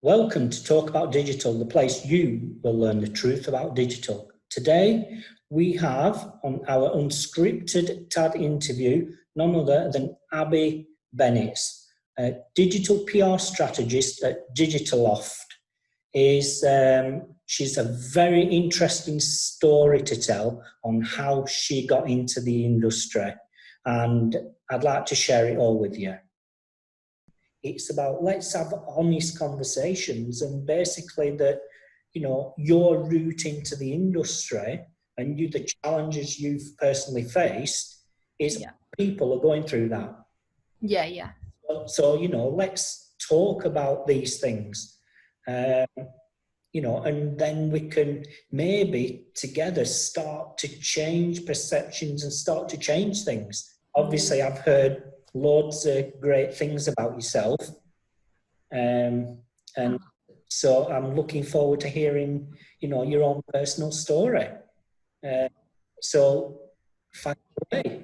Welcome to Talk About Digital, the place you will learn the truth about digital. Today, we have on our Unscripted TAD interview none other than Abi Bennetts, a digital PR strategist at Digitaloft. She's a very interesting story to tell on how she got into the industry, and I'd like to share it all with you. It's about let's have honest conversations, and basically that, your route into the industry and the challenges you've personally faced is people are going through that. Yeah. So let's talk about these things, and then we can maybe together start to change perceptions and start to change things. Obviously, I've heard loads of great things about yourself, and so I'm looking forward to hearing, your own personal story. So, fire away.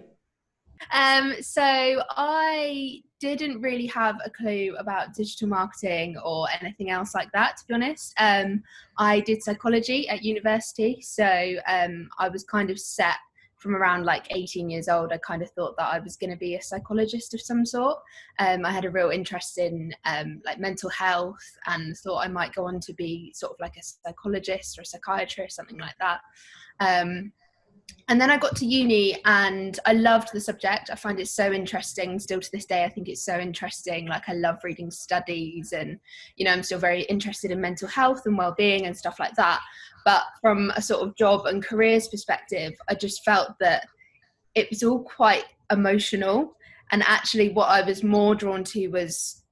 So I didn't really have a clue about digital marketing or anything else like that, to be honest. I did psychology at university, so I was kind of set from around like 18 years old. I kind of thought that I was going to be a psychologist of some sort. I had a real interest in like mental health, and thought I might go on to be sort of like a psychologist or a psychiatrist, something like that. And then I got to uni and I loved the subject. I find it so interesting still to this day. I think it's so interesting. Like, I love reading studies, and, I'm still very interested in mental health and well-being and stuff like that. But from a sort of job and careers perspective, I just felt that it was all quite emotional. And actually what I was more drawn to was,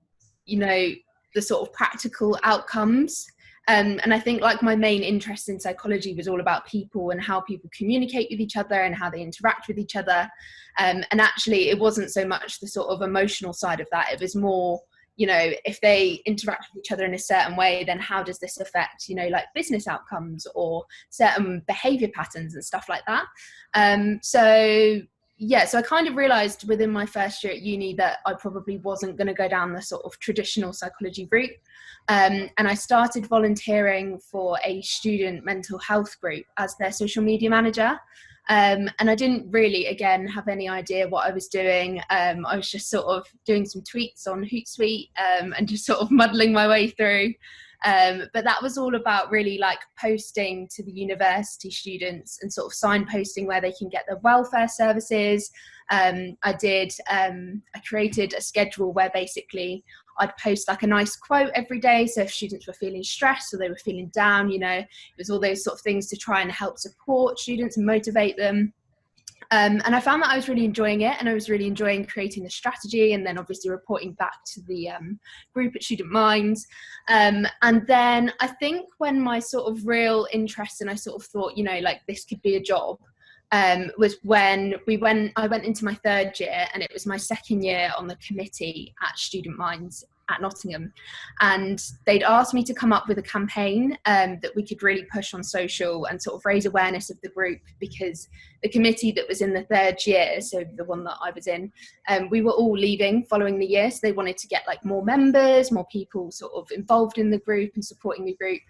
the sort of practical outcomes. And I think like my main interest in psychology was all about people and how people communicate with each other and how they interact with each other. And actually it wasn't so much the sort of emotional side of that. It was more, if they interact with each other in a certain way, then how does this affect, like business outcomes or certain behavior patterns and stuff like that. So I kind of realised within my first year at uni that I probably wasn't going to go down the sort of traditional psychology route. And I started volunteering for a student mental health group as their social media manager. And I didn't really, again, have any idea what I was doing. I was just sort of doing some tweets on Hootsuite and just sort of muddling my way through. But that was all about really like posting to the university students and sort of signposting where they can get their welfare services. I created a schedule where basically I'd post like a nice quote every day. So if students were feeling stressed or they were feeling down, it was all those sort of things to try and help support students and motivate them. And I found that I was really enjoying it, and I was really enjoying creating the strategy and then obviously reporting back to the group at Student Minds. And then I think when my sort of real interest, and I sort of thought, like this could be a job, was when I went into my third year, and it was my second year on the committee at Student Minds at Nottingham, and they'd asked me to come up with a campaign that we could really push on social and sort of raise awareness of the group, because the committee that was in the third year, so the one that I was in, we were all leaving following the year, so they wanted to get like more members, more people sort of involved in the group and supporting the group.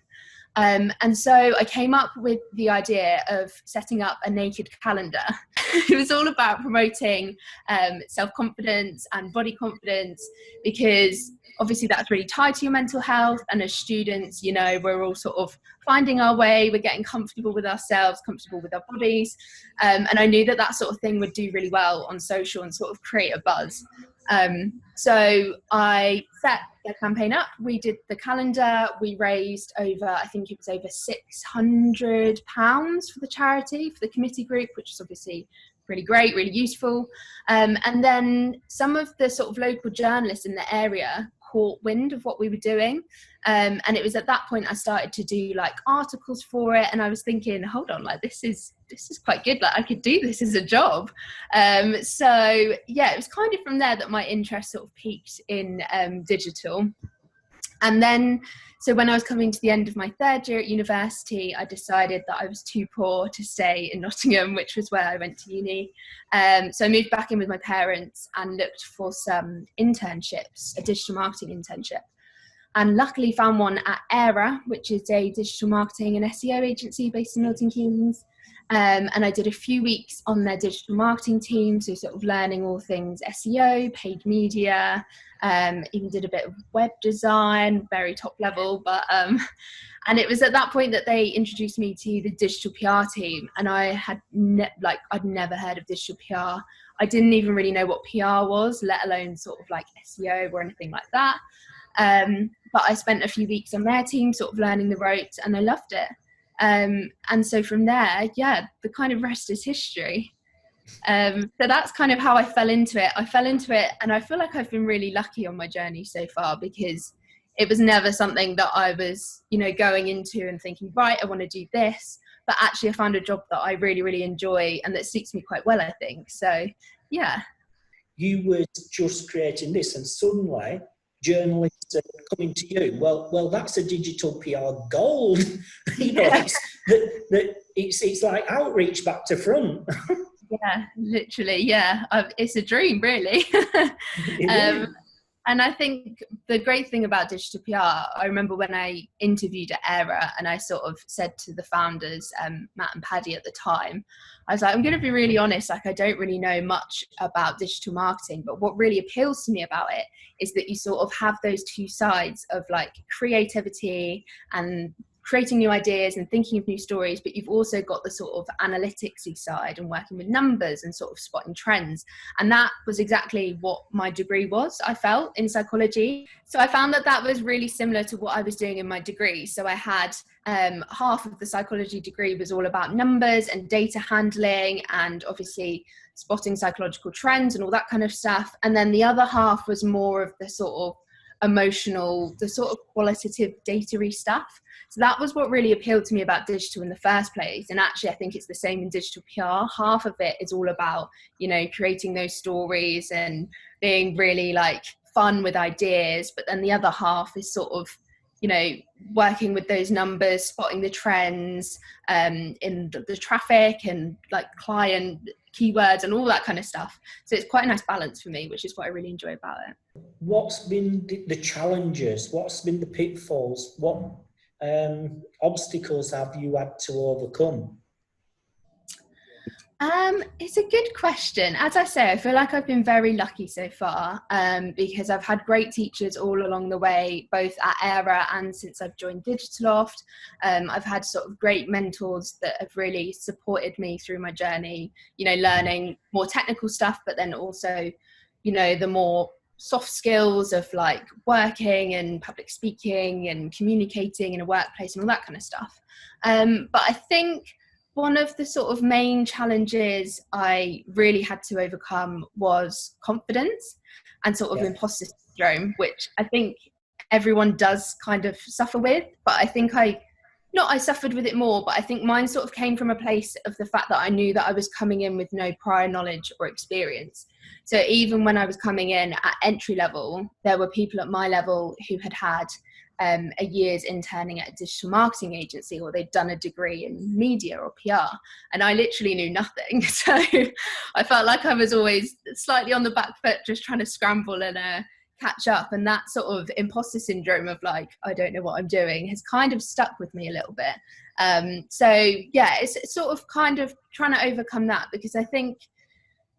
And so I came up with the idea of setting up a naked calendar. It was all about promoting self-confidence and body confidence, because obviously that's really tied to your mental health. And as students, we're all sort of finding our way, we're getting comfortable with ourselves, comfortable with our bodies. And I knew that sort of thing would do really well on social and sort of create a buzz. So I set the campaign up, we did the calendar, we raised I think it was over £600 for the charity, for the committee group, which is obviously really great, really useful. And then some of the sort of local journalists in the area caught wind of what we were doing. And it was at that point I started to do like articles for it, and I was thinking, hold on, like this is quite good, like I could do this as a job. So yeah, it was kind of from there that my interest sort of peaked in digital. And then, so when I was coming to the end of my third year at university, I decided that I was too poor to stay in Nottingham, which was where I went to uni. So I moved back in with my parents and looked for some internships, a digital marketing internship. and luckily found one at Era, which is a digital marketing and SEO agency based in Milton Keynes. And I did a few weeks on their digital marketing team, so sort of learning all things SEO, paid media, even did a bit of web design, very top level. But and it was at that point that they introduced me to the digital PR team, and I had I'd never heard of digital PR. I didn't even really know what PR was, let alone sort of like SEO or anything like that. But I spent a few weeks on their team, sort of learning the ropes, and I loved it. And so from there, yeah, the kind of rest is history. So that's kind of how I fell into it. And I feel like I've been really lucky on my journey so far, because it was never something that I was, going into and thinking, right, I want to do this. But actually I found a job that I really, really enjoy and that suits me quite well, I think. So, yeah. You were just creating this and suddenly journalists are coming to you. Well, that's a digital PR gold. It's like outreach back to front. Yeah, literally. Yeah, it's a dream, really. And I think the great thing about digital PR, I remember when I interviewed at Era and I sort of said to the founders, Matt and Paddy at the time, I was like, I'm going to be really honest, I don't really know much about digital marketing, but what really appeals to me about it is that you sort of have those two sides of creativity and creating new ideas and thinking of new stories, but you've also got the sort of analyticsy side and working with numbers and sort of spotting trends. And that was exactly what my degree was, I felt, in psychology. So I found that was really similar to what I was doing in my degree. So I had half of the psychology degree was all about numbers and data handling and obviously spotting psychological trends and all that kind of stuff. And then the other half was more of the sort of emotional, the sort of qualitative data-y stuff. So that was what really appealed to me about digital in the first place. And actually, I think it's the same in digital PR. Half of it is all about, creating those stories and being really fun with ideas. But then the other half is sort of, working with those numbers, spotting the trends in the traffic and client keywords and all that kind of stuff. So it's quite a nice balance for me, which is what I really enjoy about it. What's been the challenges? What's been the pitfalls? What obstacles have you had to overcome? It's a good question. As I say, I feel like I've been very lucky so far because I've had great teachers all along the way, both at Era and since I've joined Digitaloft. I've had sort of great mentors that have really supported me through my journey, learning more technical stuff, but then also, the more soft skills of working and public speaking and communicating in a workplace and all that kind of stuff. But I think one of the sort of main challenges I really had to overcome was confidence and sort of imposter syndrome, which I think everyone does kind of suffer with. But I think I suffered with it more, but I think mine sort of came from a place of the fact that I knew that I was coming in with no prior knowledge or experience. So even when I was coming in at entry level, there were people at my level who had had a year's interning at a digital marketing agency, or they'd done a degree in media or PR, and I literally knew nothing. So I felt like I was always slightly on the back foot, just trying to scramble and catch up. And that sort of imposter syndrome of I don't know what I'm doing has kind of stuck with me a little bit. So yeah, it's sort of kind of trying to overcome that, because I think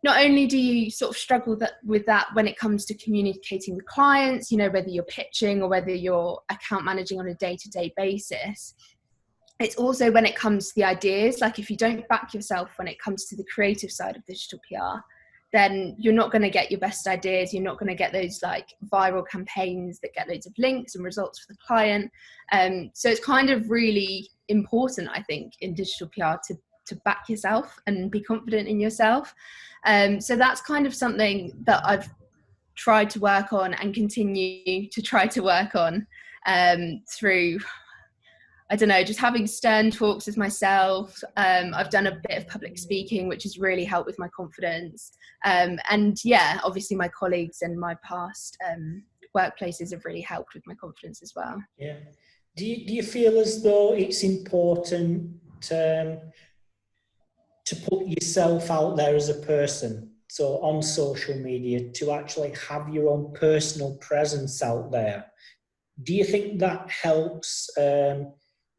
not only do you sort of struggle with that when it comes to communicating with clients, whether you're pitching or whether you're account managing on a day-to-day basis, it's also when it comes to the ideas. If you don't back yourself when it comes to the creative side of digital PR, then you're not going to get your best ideas. You're not going to get those viral campaigns that get loads of links and results for the client. So it's kind of really important, I think, in digital PR to back yourself and be confident in yourself. So that's kind of something that I've tried to work on and continue to try to work on through, I don't know, just having stern talks with myself. I've done a bit of public speaking, which has really helped with my confidence. And yeah, obviously my colleagues and my past workplaces have really helped with my confidence as well. Yeah. Do you feel as though it's important to put yourself out there as a person, so on social media, to actually have your own personal presence out there? Do you think that helps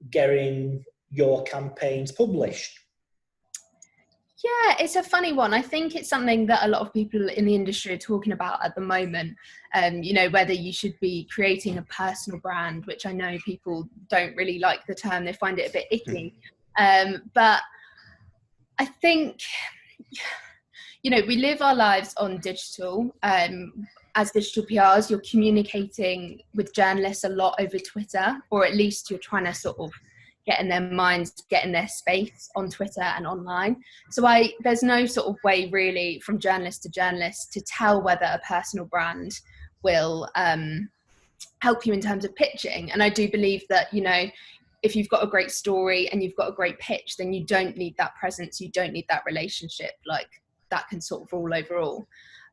getting your campaigns published? Yeah, it's a funny one. I think it's something that a lot of people in the industry are talking about at the moment. You know, whether you should be creating a personal brand, which I know people don't really like the term, they find it a bit icky. But I think, you know, we live our lives on digital. As digital PRs, you're communicating with journalists a lot over Twitter, or at least you're trying to sort of get in their minds, get in their space on Twitter and online. So there's no sort of way really from journalist to journalist to tell whether a personal brand will help you in terms of pitching. And I do believe that, you know, if you've got a great story and you've got a great pitch, then you don't need that presence, you don't need that relationship, like that can sort of rule over all.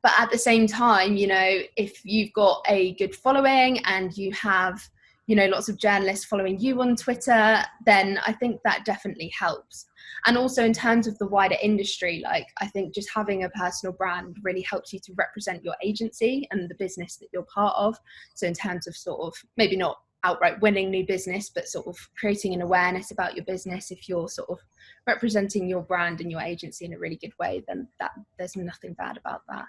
But at the same time, you know, if you've got a good following and you have, you know, lots of journalists following you on Twitter, then I think that definitely helps. And also in terms of the wider industry, like I think just having a personal brand really helps you to represent your agency and the business that you're part of. So in terms of sort of maybe not outright winning new business, but sort of creating an awareness about your business, if you're sort of representing your brand and your agency in a really good way, then there's nothing bad about that.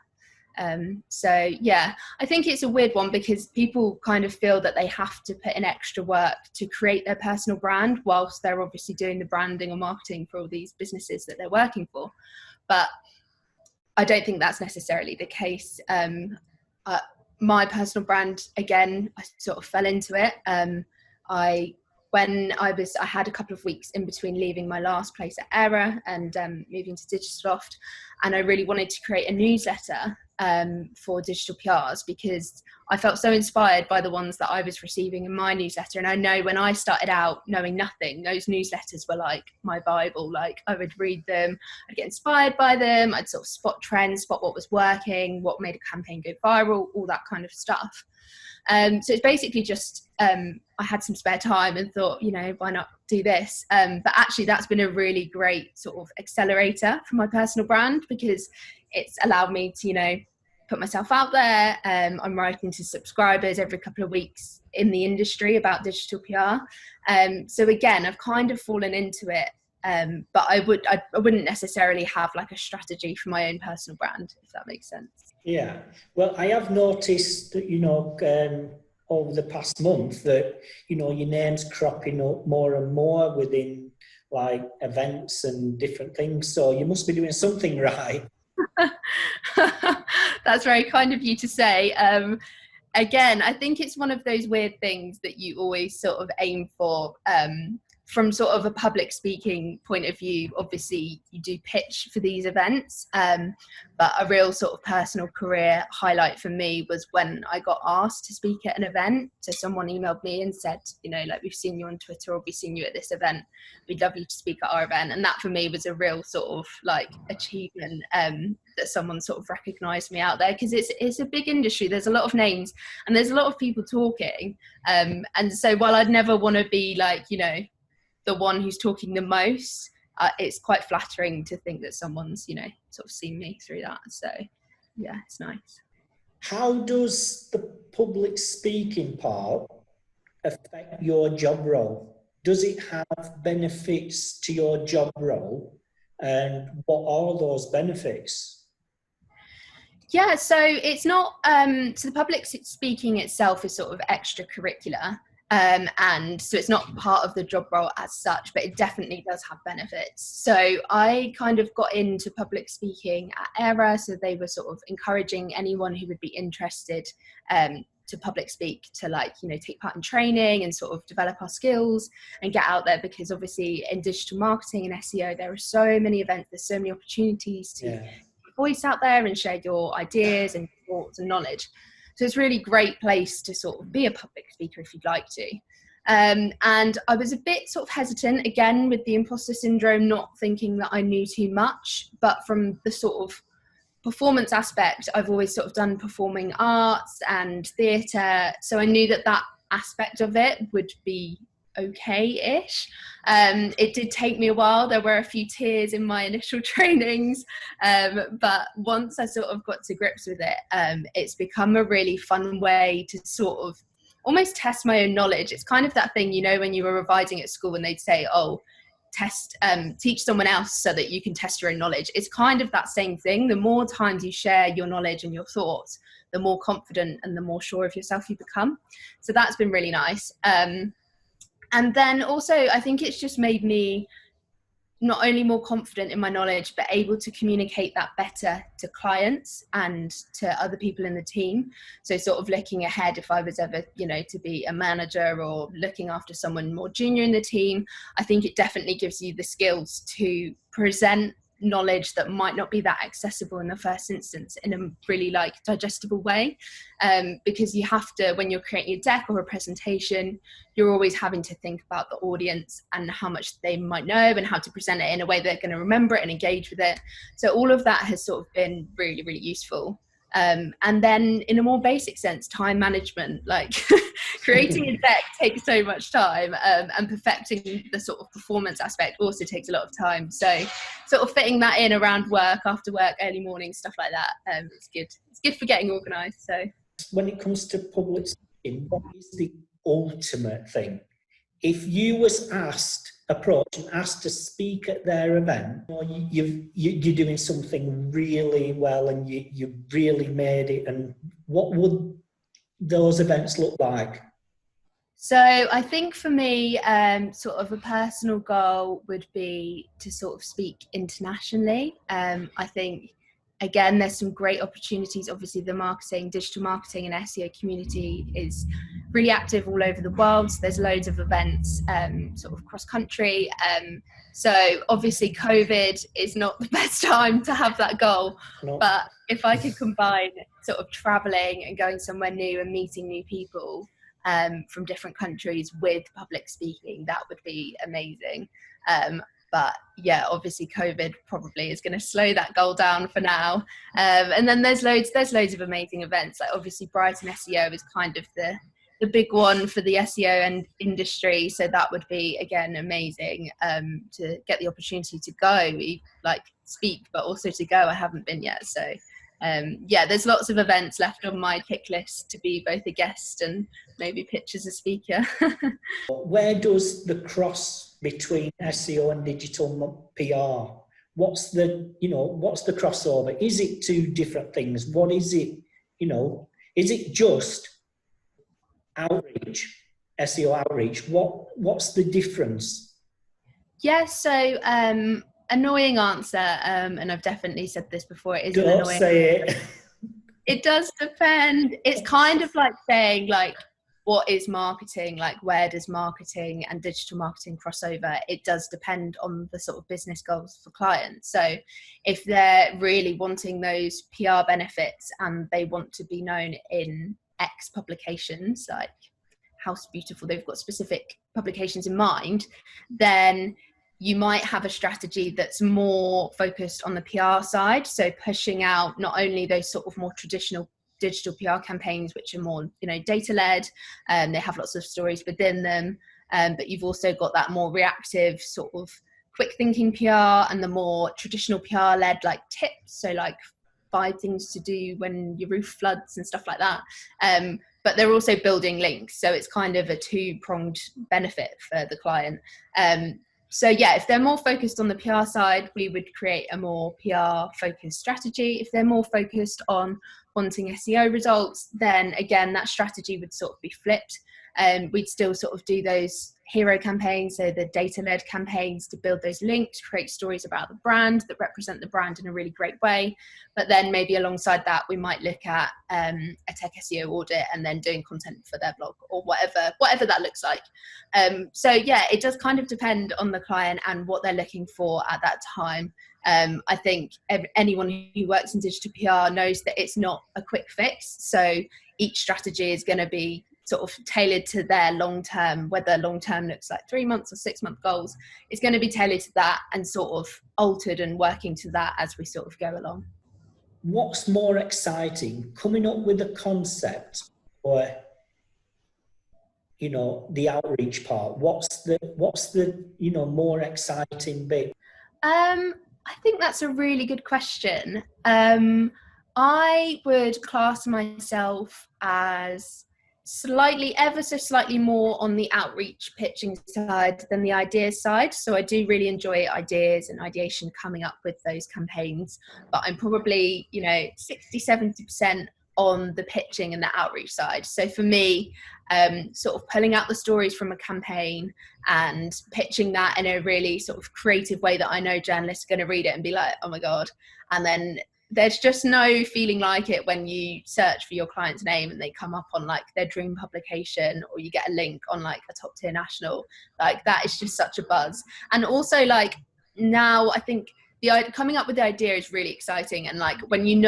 So yeah, I think it's a weird one because people kind of feel that they have to put in extra work to create their personal brand whilst they're obviously doing the branding or marketing for all these businesses that they're working for. But I don't think that's necessarily the case. My personal brand, again, I sort of fell into it. I had a couple of weeks in between leaving my last place at Era and moving to Digisoft, and I really wanted to create a newsletter for digital PRs because I felt so inspired by the ones that I was receiving in my newsletter. And I know when I started out knowing nothing, those newsletters were like my Bible. Like I would read them, I'd get inspired by them, I'd sort of spot trends, spot what was working, what made a campaign go viral, all that kind of stuff. So it's basically just I had some spare time and thought, you know, why not do this? But actually that's been a really great sort of accelerator for my personal brand because it's allowed me to, you know, put myself out there. I'm writing to subscribers every couple of weeks in the industry about digital PR. So again, I've kind of fallen into it. But I wouldn't necessarily have like a strategy for my own personal brand, if that makes sense. Yeah, well, I have noticed that, you know, over the past month that, you know, your name's cropping up more and more within like events and different things. So you must be doing something right. That's very kind of you to say. Again, I think it's one of those weird things that you always sort of aim for. From sort of a public speaking point of view, obviously you do pitch for these events, but a real sort of personal career highlight for me was when I got asked to speak at an event. So someone emailed me and said, you know, like, we've seen you on Twitter or we've seen you at this event, we'd love you to speak at our event. And that for me was a real sort of like achievement, that someone sort of recognized me out there, because it's a big industry, there's a lot of names and there's a lot of people talking, and so while I'd never want to be like, you know, the one who's talking the most, it's quite flattering to think that someone's, you know, sort of seen me through that. So yeah, it's nice. How does the public speaking part affect your job role? Does it have benefits to your job role, and what are those benefits? Yeah, so it's not, so the public speaking itself is sort of extracurricular. And so it's not part of the job role as such, but it definitely does have benefits. So I kind of got into public speaking at Era, so they were sort of encouraging anyone who would be interested to public speak to, like, you know, take part in training and sort of develop our skills and get out there, because obviously in digital marketing and SEO there are so many events, there's so many opportunities to get your voice out there and share your ideas and thoughts and knowledge. So it's a really great place to sort of be a public speaker if you'd like to. And I was a bit sort of hesitant, again, with the imposter syndrome, not thinking that I knew too much. But from the sort of performance aspect, I've always sort of done performing arts and theatre. So I knew that that aspect of it would be okay-ish. It did take me a while. There were a few tears in my initial trainings, but once I sort of got to grips with it, it's become a really fun way to sort of almost test my own knowledge. It's kind of that thing, you know, when you were revising at school and they'd say, oh, teach someone else so that you can test your own knowledge. It's kind of that same thing. The more times you share your knowledge and your thoughts, the more confident and the more sure of yourself you become. So that's been really nice. And then also, I think it's just made me not only more confident in my knowledge, but able to communicate that better to clients and to other people in the team. So sort of looking ahead, if I was ever, you know, to be a manager or looking after someone more junior in the team, I think it definitely gives you the skills to present knowledge that might not be that accessible in the first instance in a really like digestible way, because you have to, when you're creating a deck or a presentation, you're always having to think about the audience and how much they might know and how to present it in a way they're going to remember it and engage with it. So all of that has sort of been really, really useful. And then in a more basic sense, time management, like creating a deck takes so much time, and perfecting the sort of performance aspect also takes a lot of time. So sort of fitting that in around work, after work, early morning, stuff like that, it's good. It's good for getting organised. So when it comes to public speaking, what is the ultimate thing? If you was approached and asked to speak at their event, or you're doing something really well and you really made it, and what would those events look like? So I think for me, sort of a personal goal would be to sort of speak internationally. I think, again, there's some great opportunities. Obviously, the digital marketing and SEO community is really active all over the world. So there's loads of events sort of cross country. So obviously COVID is not the best time to have that goal. No. But if I could combine sort of traveling and going somewhere new and meeting new people from different countries with public speaking, that would be amazing. But yeah, obviously COVID probably is going to slow that goal down for now. And then there's loads of amazing events. Like obviously Brighton SEO is kind of the big one for the SEO and industry. So that would be, again, amazing to get the opportunity to go, like speak, but also to go. I haven't been yet. So yeah, there's lots of events left on my tick list to be both a guest and maybe pitch as a speaker. Where does the cross between SEO and digital PR? What's the crossover? Is it two different things? What is it? Is it just outreach, SEO outreach? What's the difference? Yeah, so annoying answer, and I've definitely said this before. It is an Don't annoying. say it. It does depend. It's kind of like saying, like, what is marketing? Like, where does marketing and digital marketing cross over? It does depend on the sort of business goals for clients. So if they're really wanting those PR benefits and they want to be known in X publications, like House Beautiful, they've got specific publications in mind, then you might have a strategy that's more focused on the PR side. So pushing out not only those sort of more traditional digital PR campaigns, which are more, data led, they have lots of stories within them. But you've also got that more reactive sort of quick thinking PR and the more traditional PR led, like tips. So like 5 things to do when your roof floods and stuff like that. But they're also building links. So it's kind of a 2-pronged benefit for the client. So yeah, if they're more focused on the PR side, we would create a more PR focused strategy. If they're more focused on wanting SEO results, then again, that strategy would sort of be flipped. We'd still sort of do those hero campaigns, so the data-led campaigns to build those links, create stories about the brand that represent the brand in a really great way. But then maybe alongside that, we might look at a tech SEO audit and then doing content for their blog or whatever that looks like. So yeah, it does kind of depend on the client and what they're looking for at that time. I think anyone who works in digital PR knows that it's not a quick fix. So each strategy is going to be sort of tailored to their long-term, whether long-term looks like 3 months or 6-month goals, it's going to be tailored to that and sort of altered and working to that as we sort of go along. What's more exciting, coming up with a concept or, the outreach part? What's the more exciting bit? I think that's a really good question. I would class myself as slightly, ever so slightly more on the outreach pitching side than the ideas side. So I do really enjoy ideas and ideation coming up with those campaigns, but I'm probably, 60-70% on the pitching and the outreach side. So for me, sort of pulling out the stories from a campaign and pitching that in a really sort of creative way that I know journalists are going to read it and be like, oh my God. And then there's just no feeling like it when you search for your client's name and they come up on like their dream publication, or you get a link on like a top tier national. Like that is just such a buzz. And also like now I think coming up with the idea is really exciting. And like when you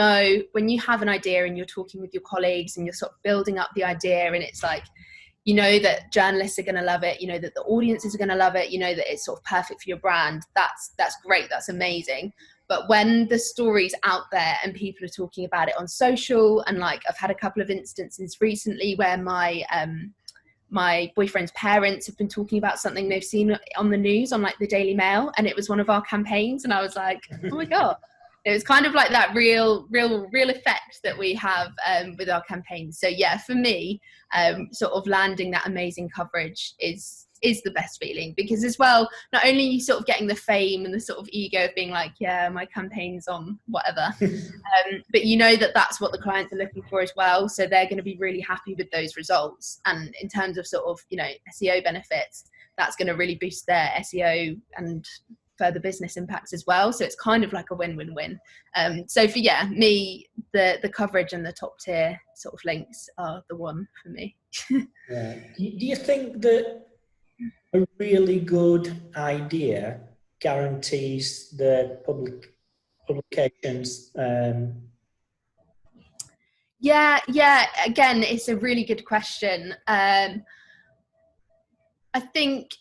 have an idea and you're talking with your colleagues and you're sort of building up the idea, and it's like, that journalists are going to love it, that the audiences are going to love it, that it's sort of perfect for your brand. That's great. That's amazing. But when the story's out there and people are talking about it on social, and like I've had a couple of instances recently where my boyfriend's parents have been talking about something they've seen on the news on like the Daily Mail, and it was one of our campaigns, and I was like, oh my God. It was kind of like that real effect that we have with our campaigns. So yeah, for me, sort of landing that amazing coverage is the best feeling, because as well, not only are you sort of getting the fame and the sort of ego of being like, yeah, my campaign's on whatever, but that's what the clients are looking for as well. So they're going to be really happy with those results. And in terms of sort of, SEO benefits, that's going to really boost their SEO and further business impacts as well. So it's kind of like a win-win-win. So for me, the coverage and the top tier sort of links are the one for me. Yeah. Do you think that a really good idea guarantees the publications? Yeah. Again, it's a really good question. I think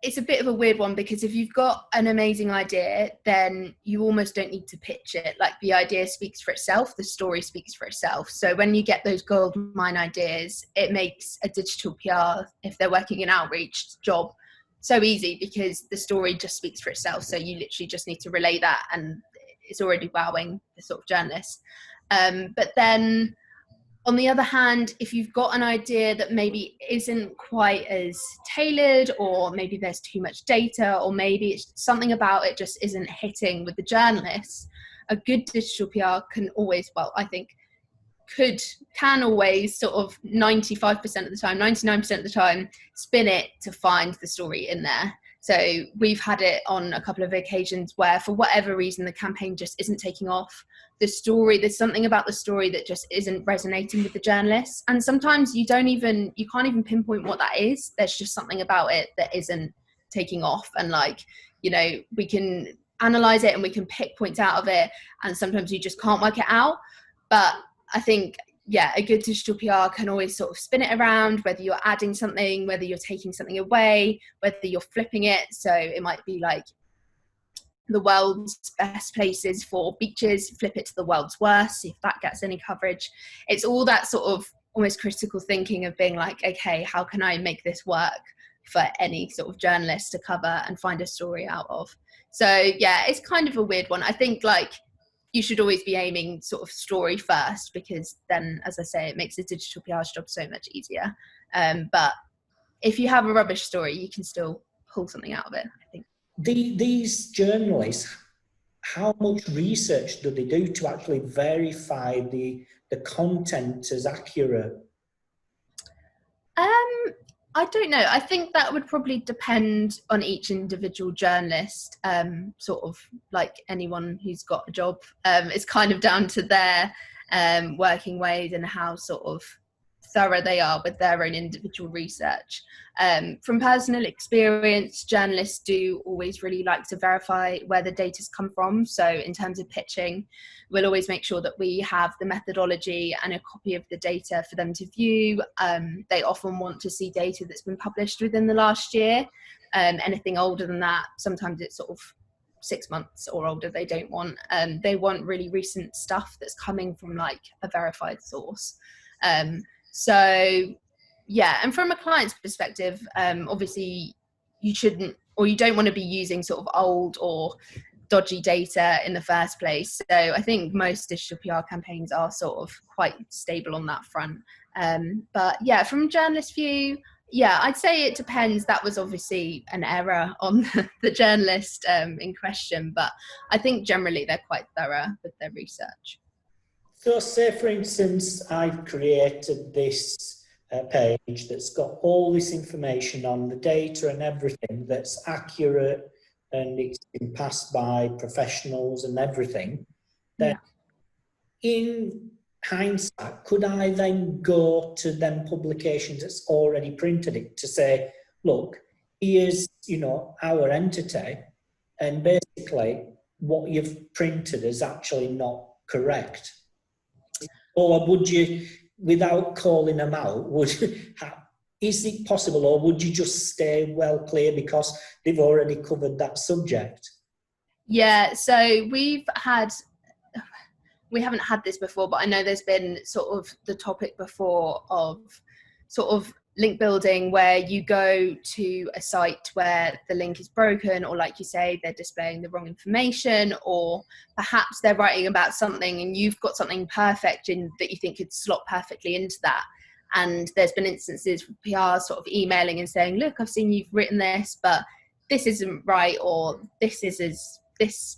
it's a bit of a weird one, because if you've got an amazing idea, then you almost don't need to pitch it. Like the idea speaks for itself, the story speaks for itself. So when you get those gold mine ideas, it makes a digital PR, if they're working in outreach, job so easy, because the story just speaks for itself. So you literally just need to relay that, and it's already wowing the sort of journalist. But then on the other hand, if you've got an idea that maybe isn't quite as tailored, or maybe there's too much data, or maybe it's something about it just isn't hitting with the journalists, a good digital PR can always, can always sort of 95% of the time, 99% of the time, spin it to find the story in there. So we've had it on a couple of occasions where, for whatever reason, the campaign just isn't taking off. There's something about the story that just isn't resonating with the journalists. And sometimes you can't even pinpoint what that is. There's just something about it that isn't taking off. And we can analyze it and we can pick points out of it. And sometimes you just can't work it out. But I think, a good digital PR can always sort of spin it around, whether you're adding something, whether you're taking something away, whether you're flipping it. So it might be like the world's best places for beaches, flip it to the world's worst, see if that gets any coverage. It's all that sort of almost critical thinking of being like, okay, how can I make this work for any sort of journalist to cover and find a story out of? So it's kind of a weird one. I think you should always be aiming sort of story first, because then, as I say, it makes the digital PR's job so much easier. But if you have a rubbish story, you can still pull something out of it, I think. These journalists, how much research do they do to actually verify the content as accurate? I don't know. I think that would probably depend on each individual journalist, sort of like anyone who's got a job. It's kind of down to their working ways and how sort of thorough they are with their own individual research. From personal experience, journalists do always really like to verify where the data's come from. So in terms of pitching, we'll always make sure that we have the methodology and a copy of the data for them to view. They often want to see data that's been published within the last year. Anything older than that, sometimes it's sort of 6 months or older, they don't want. They want really recent stuff that's coming from like a verified source. And from a client's perspective, obviously you shouldn't, or you don't want to be using sort of old or dodgy data in the first place. So I think most digital PR campaigns are sort of quite stable on that front. But yeah, from a journalist view, yeah, I'd say it depends. That was obviously an error on the journalist in question, but I think generally they're quite thorough with their research. So say, for instance, I've created this page that's got all this information on the data and everything that's accurate, and it's been passed by professionals and everything. Then in hindsight, could I then go to them publications that's already printed it to say, look, here's, you know, our entity, and basically what you've printed is actually not correct? Or would you, without calling them out, is it possible, or would you just stay well clear because they've already covered that subject? Yeah, so we haven't had this before, but I know there's been sort of the topic before of sort of link building, where you go to a site where the link is broken, or like you say, they're displaying the wrong information, or perhaps they're writing about something and you've got something perfect in that you think could slot perfectly into that. And there's been instances with PR sort of emailing and saying, look, I've seen you've written this, but this isn't right, or this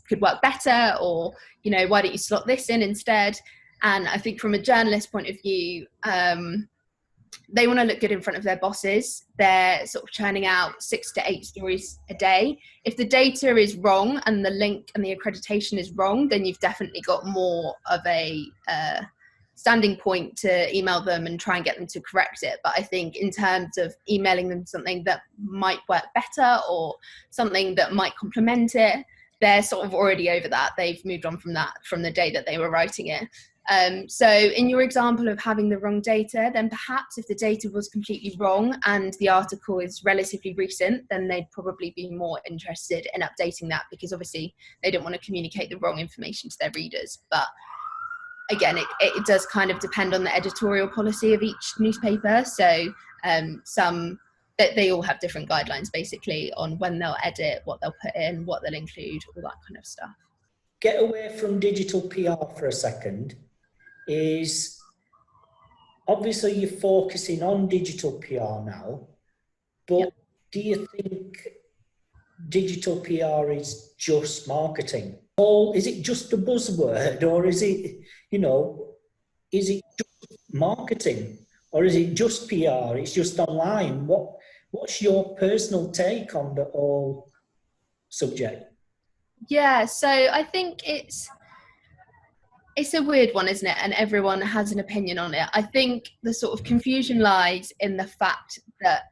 could work better, or, you know, why don't you slot this in instead? And I think from a journalist point of view, they want to look good in front of their bosses. They're sort of churning out 6 to 8 stories a day. If the data is wrong and the link and the accreditation is wrong, then you've definitely got more of a standing point to email them and try and get them to correct it. But I think in terms of emailing them something that might work better or something that might complement it, they're sort of already over that. They've moved on from that from the day that they were writing it. So in your example of having the wrong data, then perhaps if the data was completely wrong and the article is relatively recent, then they'd probably be more interested in updating that, because obviously they don't want to communicate the wrong information to their readers. But again, it does kind of depend on the editorial policy of each newspaper. So they all have different guidelines basically on when they'll edit, what they'll put in, what they'll include, all that kind of stuff. Get away from digital PR for a second. Is obviously you're focusing on digital PR now, but do you think digital PR is just marketing? Or is it just a buzzword, or is it, you know, is it just marketing, or is it just PR? It's just online. What's your personal take on the whole subject? Yeah, so I think it's a weird one, isn't it? And everyone has an opinion on it. I think the sort of confusion lies in the fact that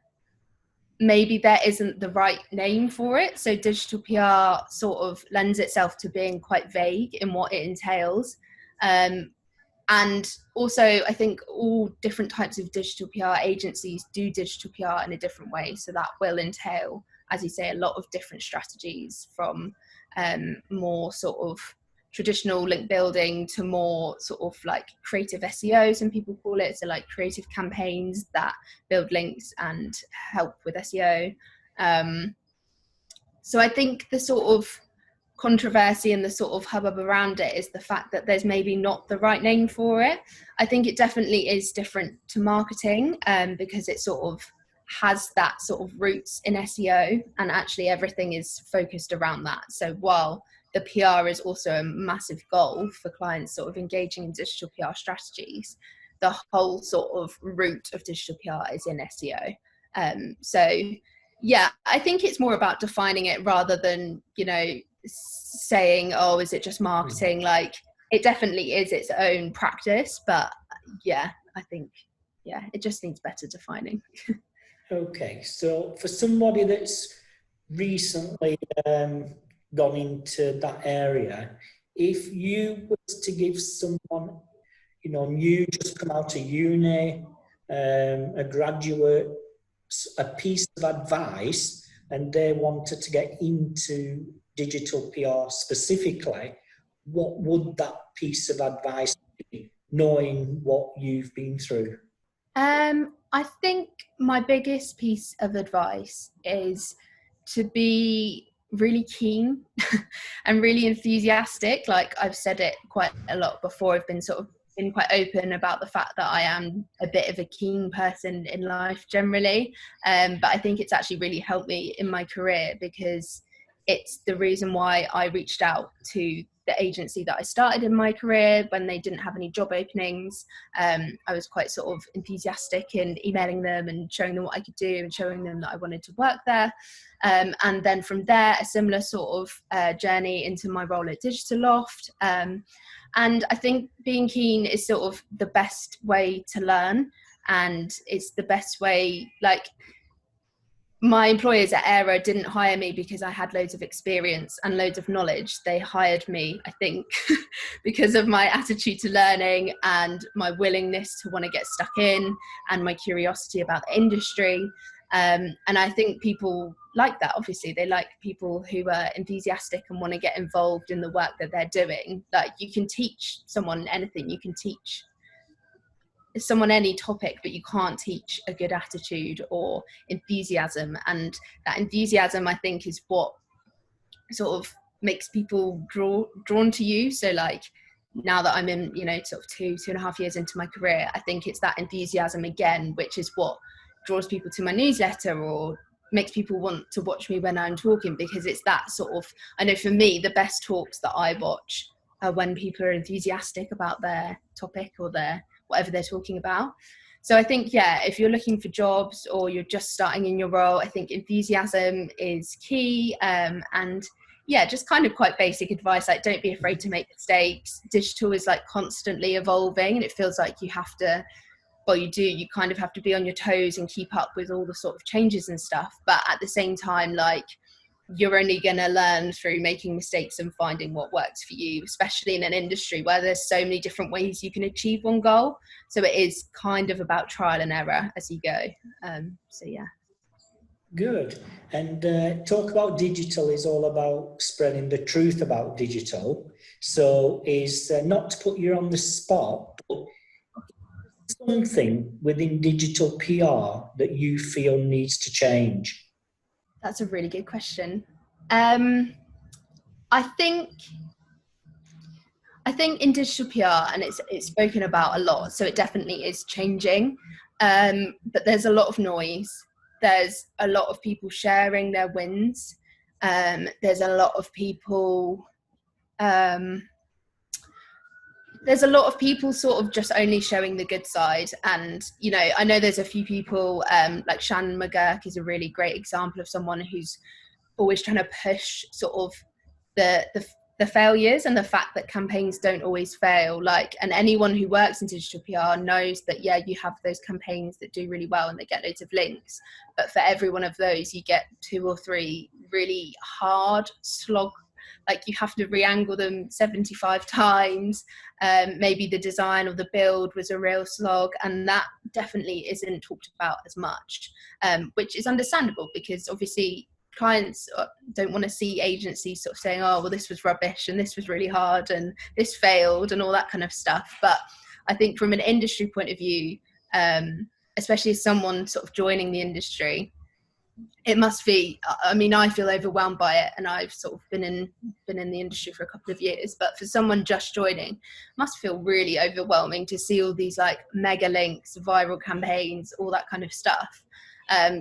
maybe there isn't the right name for it. So digital PR sort of lends itself to being quite vague in what it entails. And also, I think all different types of digital PR agencies do digital PR in a different way. So that will entail, as you say, a lot of different strategies, from more sort of traditional link building to more sort of like creative SEO, some people call it. So like creative campaigns that build links and help with SEO. So I think the sort of controversy and the sort of hubbub around it is the fact that there's maybe not the right name for it. I think it definitely is different to marketing, because it sort of has that sort of roots in SEO, and actually everything is focused around that. So while the PR is also a massive goal for clients sort of engaging in digital PR strategies, the whole sort of root of digital PR is in SEO. So yeah, I think it's more about defining it rather than, you know, saying, oh, is it just marketing? Like, it definitely is its own practice, but yeah, I think, yeah, it just needs better defining. Okay, so for somebody that's recently gone into that area, if you was to give someone, you know, new, just come out of uni, a graduate, a piece of advice, and they wanted to get into digital PR specifically, what would that piece of advice be, knowing what you've been through? I think my biggest piece of advice is to be really keen and really enthusiastic. Like I've said it quite a lot before. I've been quite open about the fact that I am a bit of a keen person in life generally. But I think it's actually really helped me in my career, because it's the reason why I reached out to the agency that I started in my career when they didn't have any job openings. I was quite sort of enthusiastic in emailing them and showing them what I could do and showing them that I wanted to work there. And then from there, a similar sort of journey into my role at Digital Loft. And I think being keen is sort of the best way to learn, and it's the best way. Like, my employers at Era didn't hire me because I had loads of experience and loads of knowledge. They hired me, I think, because of my attitude to learning and my willingness to want to get stuck in, and my curiosity about the industry. And I think people like that. Obviously, they like people who are enthusiastic and want to get involved in the work that they're doing. Like, you can teach someone anything, you can teach someone any topic, but you can't teach a good attitude or enthusiasm. And that enthusiasm, I think, is what sort of makes people drawn to you. So like, now that I'm in, sort of 2.5 years into my career, I think it's that enthusiasm again, which is what draws people to my newsletter or makes people want to watch me when I'm talking, because it's that sort of, I know for me, the best talks that I watch are when people are enthusiastic about their topic or their whatever they're talking about. So I think, yeah, if you're looking for jobs or you're just starting in your role, I think enthusiasm is key. And yeah, just kind of quite basic advice, like don't be afraid to make mistakes. Digital is like constantly evolving, and it feels like you have to, well, you kind of have to be on your toes and keep up with all the sort of changes and stuff. But at the same time, like, you're only going to learn through making mistakes and finding what works for you, especially in an industry where there's so many different ways you can achieve one goal. So it is kind of about trial and error as you go. So yeah. Good. And talk about digital is all about spreading the truth about digital. So is not to put you on the spot, but something within digital PR that you feel needs to change? That's a really good question. I think in digital PR, and it's spoken about a lot, so it definitely is changing. But there's a lot of noise. There's a lot of people sharing their wins. There's a lot of people. There's a lot of people sort of just only showing the good side. And, I know there's a few people, like Shannon McGurk is a really great example of someone who's always trying to push sort of the failures and the fact that campaigns don't always fail. Like, and anyone who works in digital PR knows that, yeah, you have those campaigns that do really well and they get loads of links. But for every one of those, you get 2 or 3 really hard slog. Like, you have to re-angle them 75 times. Maybe the design or the build was a real slog, and that definitely isn't talked about as much, which is understandable, because obviously clients don't want to see agencies sort of saying, oh, well, this was rubbish and this was really hard and this failed and all that kind of stuff. But I think from an industry point of view, especially as someone sort of joining the industry, it must be, I mean, I feel overwhelmed by it, and I've sort of been in the industry for a couple of years, but for someone just joining, it must feel really overwhelming to see all these like mega links, viral campaigns, all that kind of stuff.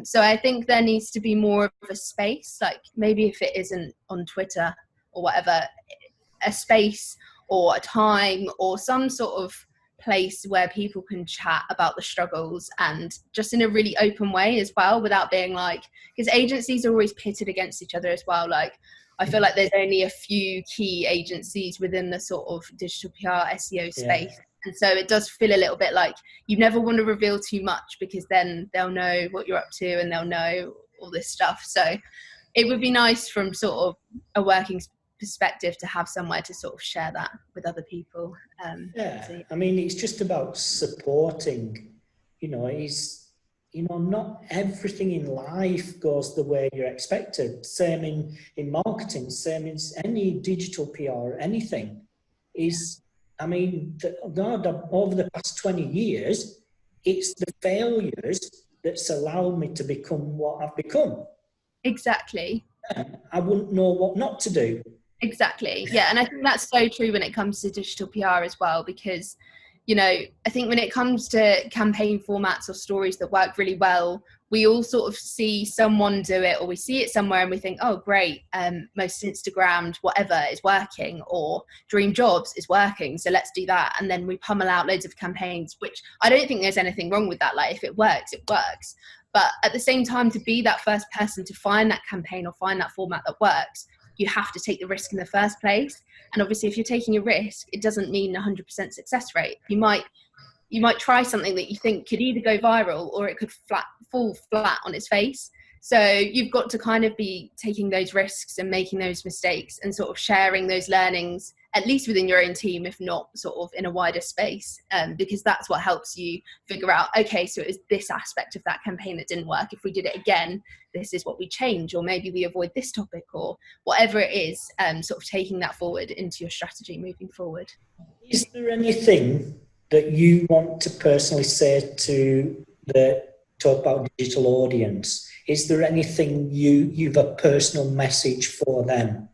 So I think there needs to be more of a space, like maybe if it isn't on Twitter or whatever, a space or a time or some sort of place where people can chat about the struggles, and just in a really open way as well, without being like, because agencies are always pitted against each other as well. Like, I feel like there's only a few key agencies within the sort of digital PR SEO space. Yeah. And so it does feel a little bit like you never want to reveal too much, because then they'll know what you're up to and they'll know all this stuff. So it would be nice from sort of a working perspective to have somewhere to sort of share that with other people. I mean, it's just about supporting, not everything in life goes the way you're expected. Same in marketing, same in any digital PR, anything is, I mean, over the past 20 years, it's the failures that's allowed me to become what I've become. Exactly. I wouldn't know what not to do. Exactly. Yeah. And I think that's so true when it comes to digital PR as well, because, you know, I think when it comes to campaign formats or stories that work really well, we all sort of see someone do it, or we see it somewhere and we think, oh, great, most Instagrammed whatever is working, or Dream Jobs is working, so let's do that. And then we pummel out loads of campaigns, which I don't think there's anything wrong with that. Like, if it works, it works. But at the same time, to be that first person to find that campaign or find that format that works, you have to take the risk in the first place. And obviously, if you're taking a risk, it doesn't mean 100% success rate. You might try something that you think could either go viral or it could fall flat on its face. So you've got to kind of be taking those risks and making those mistakes and sort of sharing those learnings, at least within your own team, if not sort of in a wider space, because that's what helps you figure out, okay, so it was this aspect of that campaign that didn't work. If we did it again, this is what we change, or maybe we avoid this topic, or whatever it is, sort of taking that forward into your strategy moving forward. Is there anything that you want to personally say to the Talk About Digital audience? Is there anything you've a personal message for them?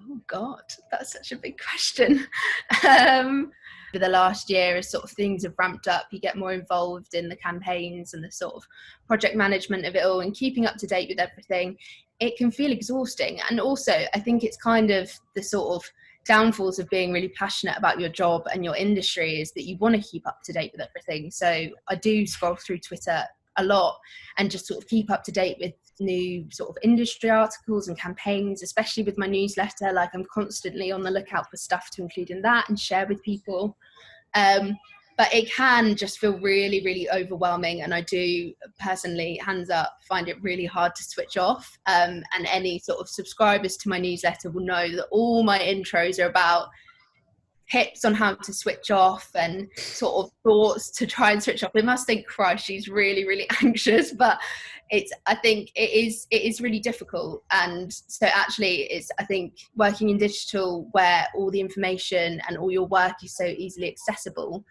Oh God, that's such a big question. For the last year, as sort of things have ramped up, you get more involved in the campaigns and the sort of project management of it all and keeping up to date with everything. It can feel exhausting. And also, I think it's kind of the sort of downfalls of being really passionate about your job and your industry is that you want to keep up to date with everything. So I do scroll through Twitter a lot and just sort of keep up to date with new sort of industry articles and campaigns, especially with my newsletter. Like, I'm constantly on the lookout for stuff to include in that and share with people. But it can just feel really, really overwhelming. And I do personally, hands up, find it really hard to switch off. And any sort of subscribers to my newsletter will know that all my intros are about tips on how to switch off and sort of thoughts to try and switch off. They must think, Christ, she's really, really anxious, but I think it is really difficult. And so actually I think working in digital, where all the information and all your work is so easily accessible,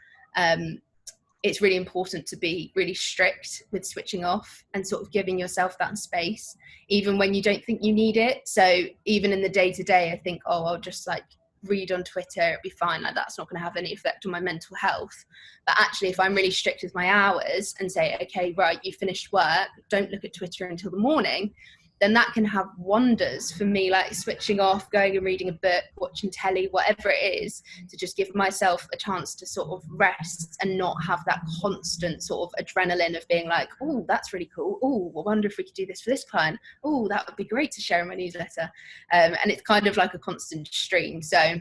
it's really important to be really strict with switching off and sort of giving yourself that space, even when you don't think you need it. So even in the day to day, I think, oh, I'll just like read on Twitter, it'll be fine, like that's not going to have any effect on my mental health. But actually, if I'm really strict with my hours and say, okay, right, you finished work, don't look at Twitter until the morning, then that can have wonders for me, like switching off, going and reading a book, watching telly, whatever it is, to just give myself a chance to sort of rest and not have that constant sort of adrenaline of being like, oh, that's really cool. Oh, I wonder if we could do this for this client. Oh, that would be great to share in my newsletter. And it's kind of like a constant stream. So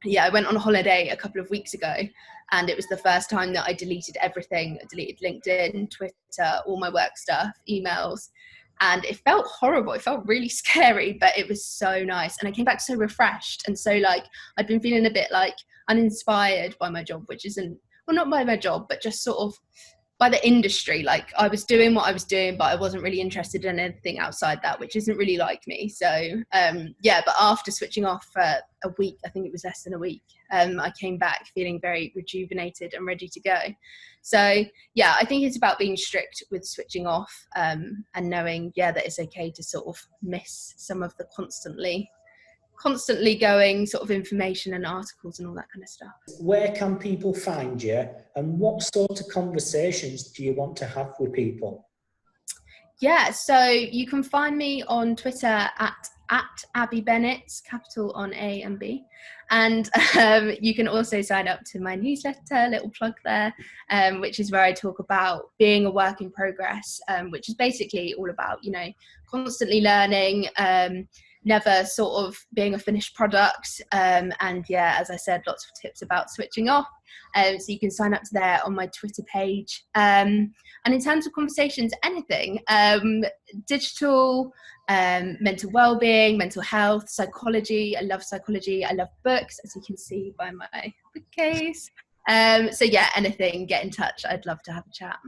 yeah, I went on holiday a couple of weeks ago, and it was the first time that I deleted everything. I deleted LinkedIn, Twitter, all my work stuff, emails. And it felt horrible. It felt really scary, but it was so nice. And I came back so refreshed. And so like, I'd been feeling a bit like uninspired by my job, which isn't, well, not by my job, but just sort of by the industry. Like, I was doing what I was doing, but I wasn't really interested in anything outside that, which isn't really like me. So yeah, but after switching off for a week, I think it was less than a week, I came back feeling very rejuvenated and ready to go. So yeah, I think it's about being strict with switching off, and knowing, yeah, that it's okay to sort of miss some of the constantly going sort of information and articles and all that kind of stuff. Where can people find you, and what sort of conversations do you want to have with people? Yeah, so you can find me on Twitter at Abi Bennetts, capital on A and B. And you can also sign up to my newsletter, little plug there, which is where I talk about being a work in progress, which is basically all about, you know, constantly learning, never sort of being a finished product. And yeah, as I said, lots of tips about switching off. So you can sign up to there on my Twitter page. And in terms of conversations, anything, digital, mental well-being, mental health, psychology. I love psychology. I love books, as you can see by my bookcase. So yeah, anything, get in touch. I'd love to have a chat.